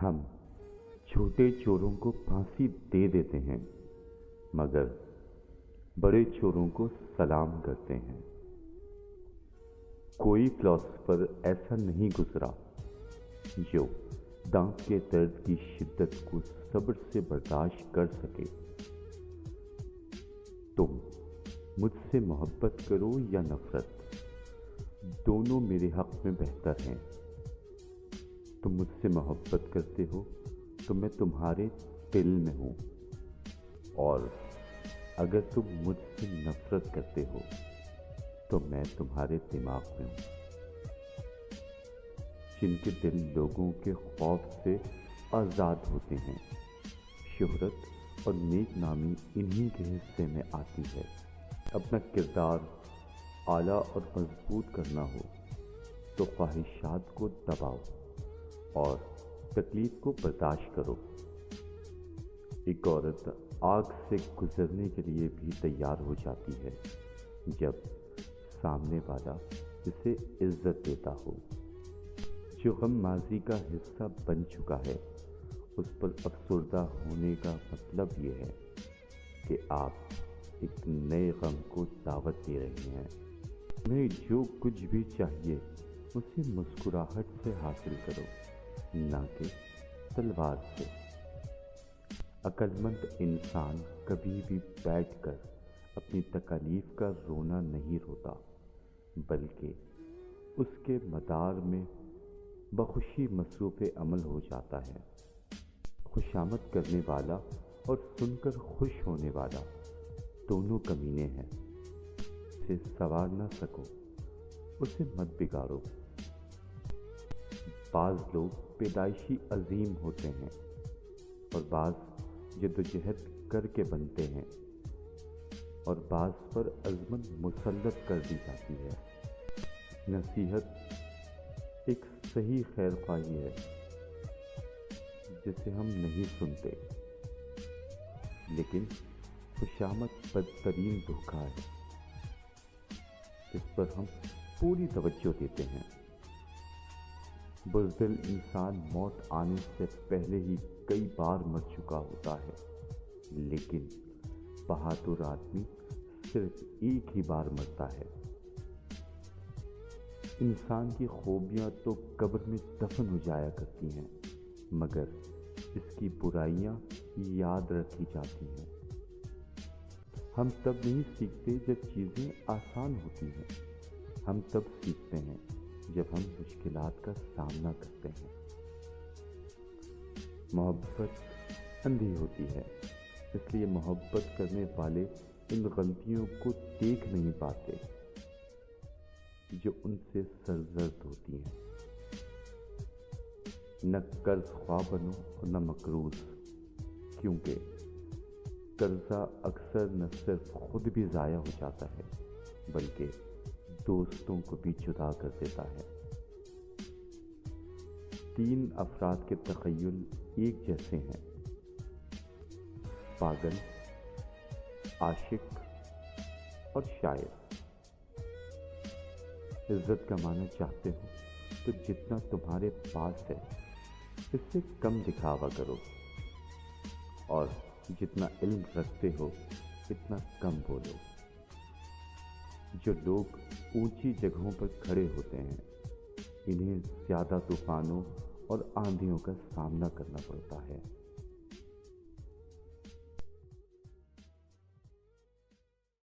ہم چھوٹے چوروں کو پھانسی دے دیتے ہیں مگر بڑے چوروں کو سلام کرتے ہیں۔ کوئی فلاسفر ایسا نہیں گزرا جو دانت کے درد کی شدت کو صبر سے برداشت کر سکے۔ تم مجھ سے محبت کرو یا نفرت، دونوں میرے حق میں بہتر ہیں۔ تم مجھ سے محبت کرتے ہو تو میں تمہارے دل میں ہوں، اور اگر تم مجھ سے نفرت کرتے ہو تو میں تمہارے دماغ میں ہوں۔ جن کے دل لوگوں کے خوف سے آزاد ہوتے ہیں، شہرت اور نیک نامی انہی کے حصے میں آتی ہے۔ اپنا کردار اعلیٰ اور مضبوط کرنا ہو تو خواہشات کو دباؤ اور تکلیف کو برداشت کرو۔ ایک عورت آگ سے گزرنے کے لیے بھی تیار ہو جاتی ہے جب سامنے والا اسے عزت دیتا ہو۔ جو غم ماضی کا حصہ بن چکا ہے، اس پر افسردہ ہونے کا مطلب یہ ہے کہ آپ ایک نئے غم کو دعوت دے رہے ہیں۔ تمہیں جو کچھ بھی چاہیے اسے مسکراہٹ سے حاصل کرو، نہ کہ تلوار سے۔ عقل مند انسان کبھی بھی بیٹھ کر اپنی تکالیف کا رونا نہیں روتا، بلکہ اس کے مدار میں بخوشی مصروف عمل ہو جاتا ہے۔ خوشامد کرنے والا اور سن کر خوش ہونے والا دونوں کمینے ہیں۔ اسے سنوار نہ سکو، اسے مت بگاڑو۔ بعض لوگ پیدائشی عظیم ہوتے ہیں اور بعض جدوجہد کر کے بنتے ہیں، اور بعض پر عظمت مسلط کر دی جاتی ہے۔ نصیحت ایک صحیح خیر خواہی ہے جسے ہم نہیں سنتے، لیکن خوشامد بدترین دھوکہ ہے، اس پر ہم پوری توجہ دیتے ہیں۔ بزدل انسان موت آنے سے پہلے ہی کئی بار مر چکا ہوتا ہے، لیکن بہادر آدمی صرف ایک ہی بار مرتا ہے۔ انسان کی خوبیاں تو قبر میں دفن ہو جایا کرتی ہیں، مگر اس کی برائیاں یاد رکھی جاتی ہیں۔ ہم تب نہیں سیکھتے جب چیزیں آسان ہوتی ہیں، ہم تب سیکھتے ہیں جب ہم مشکلات کا سامنا کرتے ہیں۔ محبت اندھی ہوتی ہے، اس لیے محبت کرنے والے ان غلطیوں کو دیکھ نہیں پاتے جو ان سے سرزد ہوتی ہیں۔ نہ قرض خواہ بنو اور نہ مقروض، کیونکہ قرضہ اکثر نہ صرف خود بھی ضائع ہو جاتا ہے بلکہ دوستوں کو بھی جدا کر دیتا ہے۔ 3 افراد کے تخیل ایک جیسے ہیں: پاگل، عاشق اور شاعر۔ عزت کمانا چاہتے ہو تو جتنا تمہارے پاس ہے اس سے کم دکھاوا کرو، اور جتنا علم رکھتے ہو اتنا کم بولو۔ جو لوگ اونچی جگہوں پر کھڑے ہوتے ہیں انہیں زیادہ طوفانوں اور آندھیوں کا سامنا کرنا پڑتا ہے۔